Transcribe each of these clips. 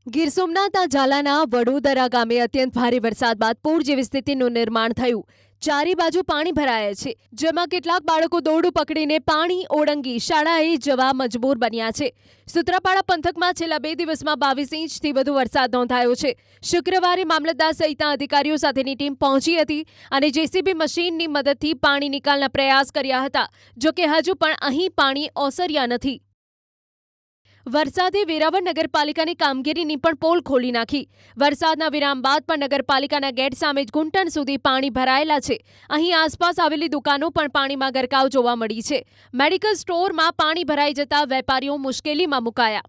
ગીર સોમનાથના ઝાલાના વડોદરા ગામે અત્યંત ભારે વરસાદ બાદ પૂર જેવી સ્થિતિનું નિર્માણ થયું. ચારે બાજુ પાણી ભરાયા છે, જેમાં કેટલાક બાળકો દોરડું પકડીને પાણી ઓળંગી શાળાએ જવા મજબૂર બન્યા છે. સૂત્રાપાડા પંથકમાં છેલ્લા 2 દિવસમાં 22 ઇંચથી વધુ વરસાદ નોંધાયો છે. શુક્રવારે મામલતદાર સહિતના અધિકારીઓ સાથેની ટીમ પહોંચી હતી અને જેસીબી મશીનની મદદથી પાણી નિકાલના પ્રયાસ કર્યા હતા. જોકે હજુ પણ અહીં પાણી ઓસર્યા નથી. વરસાદે વેરાવળ નગરપાલિકાની કામગીરીની પણ પોલ ખોલી નાખી. વરસાદના વિરામ બાદ પણ નગરપાલિકાના ગેટ સામે જ ઘૂંટણ સુધી પાણી ભરાયેલા છે. અહીં આસપાસ આવેલી દુકાનો પણ પાણીમાં ગરકાવ જોવા મળી છે. મેડિકલ સ્ટોરમાં પાણી ભરાઈ જતા વેપારીઓ મુશ્કેલીમાં મુકાયા.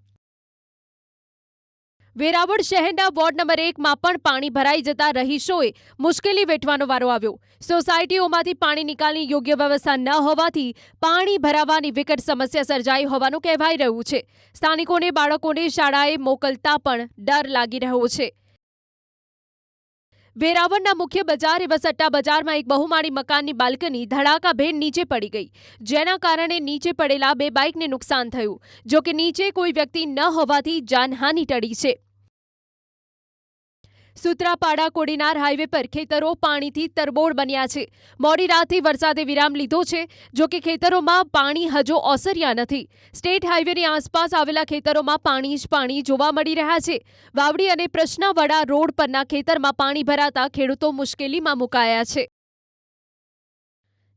વેરાવળ શહેરના વોર્ડ નંબર 1માં પણ પાણી ભરાઈ જતા રહીશોએ મુશ્કેલી વેઠવાનો વારો આવ્યો. સોસાયટીઓમાંથી પાણી નિકાલની યોગ્ય વ્યવસ્થા ન હોવાથી પાણી ભરાવાની વિકટ સમસ્યા સર્જાઈ હોવાનું કહેવાઈ રહ્યું છે. સ્થાનિકોને બાળકોને શાળાએ મોકલતા પણ ડર લાગી રહ્યો છે. વેરાવળના મુખ્ય બજાર એવા સટ્ટા બજારમાં એક બહુમાળી મકાનની બાલ્કની ધડાકાભેર નીચે પડી ગઈ, જેના કારણે નીચે પડેલા 2 બાઇકને નુકસાન થયું. જોકે નીચે કોઈ વ્યક્તિ ન હોવાથી જાનહાનિ ટળી છે. સૂત્રાપાડા કોડીનાર હાઈવે પર ખેતરો પાણીથી તરબોળ બન્યા છે. મોડી રાતથી વરસાદે વિરામ લીધો છે, જોકે ખેતરોમાં પાણી હજુ ઓસર્યા નથી. સ્ટેટ હાઈવેની આસપાસ આવેલા ખેતરોમાં પાણી જ પાણી જોવા મળી રહ્યા છે. વાવડી અને પ્રશ્નાવાડા રોડ પરના ખેતરમાં પાણી ભરાતા ખેડૂતો મુશ્કેલીમાં મુકાયા છે.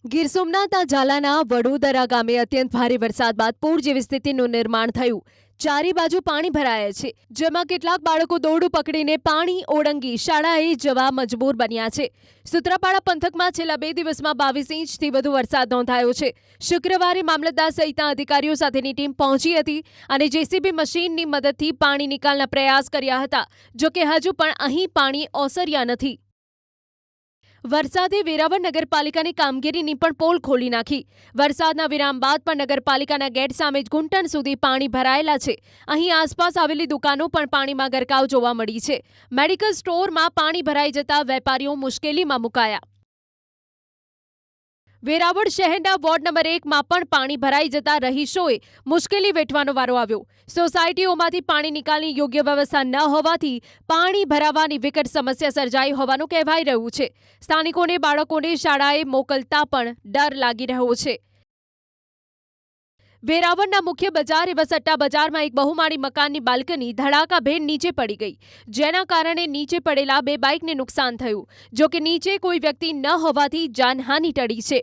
ગીર સોમનાથના ઝાલાના વડોદરા ગામે અત્યંત ભારે વરસાદ બાદ પૂર જેવી સ્થિતિનું નિર્માણ થયું. ચારે બાજુ પાણી ભરાયા છે, જેમાં કેટલાક બાળકો દોરડું પકડીને પાણી ઓળંગી શાળાએ જવા મજબૂર બન્યા છે. સૂત્રાપાડા પંથકમાં છેલ્લા 2 દિવસમાં 22 ઇંચથી વધુ વરસાદ નોંધાયો છે. શુક્રવારે મામલતદાર સહિતના અધિકારીઓ સાથેની ટીમ પહોંચી હતી અને જેસીબી મશીનની મદદથી પાણી નિકાલના પ્રયાસ કર્યા હતા. જોકે હજુ પણ અહીં પાણી ઓસર્યા નથી. વરસાદે વેરાવળ નગરપાલિકાની કામગીરીની પણ પોલ ખોલી નાખી. વરસાદના વિરામ બાદ પણ નગરપાલિકાના ગેટ સામે જ ઘૂંટણ સુધી પાણી ભરાયેલા છે. અહીં આસપાસ આવેલી દુકાનો પણ પાણીમાં ગરકાવ જોવા મળી છે. મેડિકલ સ્ટોરમાં પાણી ભરાઈ જતા વેપારીઓ મુશ્કેલીમાં મુકાયા. વેરાવળ શહેરના વોર્ડ નંબર 1માં પણ પાણી ભરાઈ જતા રહીશોએ મુશ્કેલી વેઠવાનો વારો આવ્યો. સોસાયટીઓમાંથી પાણી નિકાલની યોગ્ય વ્યવસ્થા ન હોવાથી પાણી ભરાવાની વિકટ સમસ્યા સર્જાઈ હોવાનું કહેવાઈ રહ્યું છે. સ્થાનિકોને બાળકોને શાળાએ મોકલતા પણ ડર લાગી રહ્યો છે. વેરાવળના મુખ્ય બજાર એવા સટ્ટા બજારમાં એક બહુમાળી મકાનની બાલ્કની ધડાકાભેર નીચે પડી ગઈ, જેના કારણે નીચે પડેલા 2 બાઇકને નુકસાન થયું. જોકે નીચે કોઈ વ્યક્તિ ન હોવાથી જાનહાનિ ટળી છે.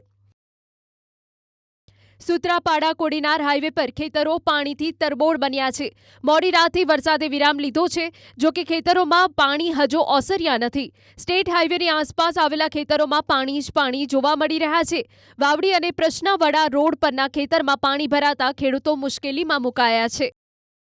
સૂત્રાપાડા કોડીનાર હાઈવે પર ખેતરો પાણીથી તરબોળ બન્યા છે. મોડી રાતથી વરસાદે વિરામ લીધો છે, જોકે ખેતરોમાં પાણી હજુ ઓસર્યા નથી. સ્ટેટ હાઈવેની આસપાસ આવેલા ખેતરોમાં પાણી જ પાણી જોવા મળી રહ્યા છે. વાવડી અને પ્રશ્નાવાડા રોડ પરના ખેતરમાં પાણી ભરાતા ખેડૂતો મુશ્કેલીમાં મુકાયા છે.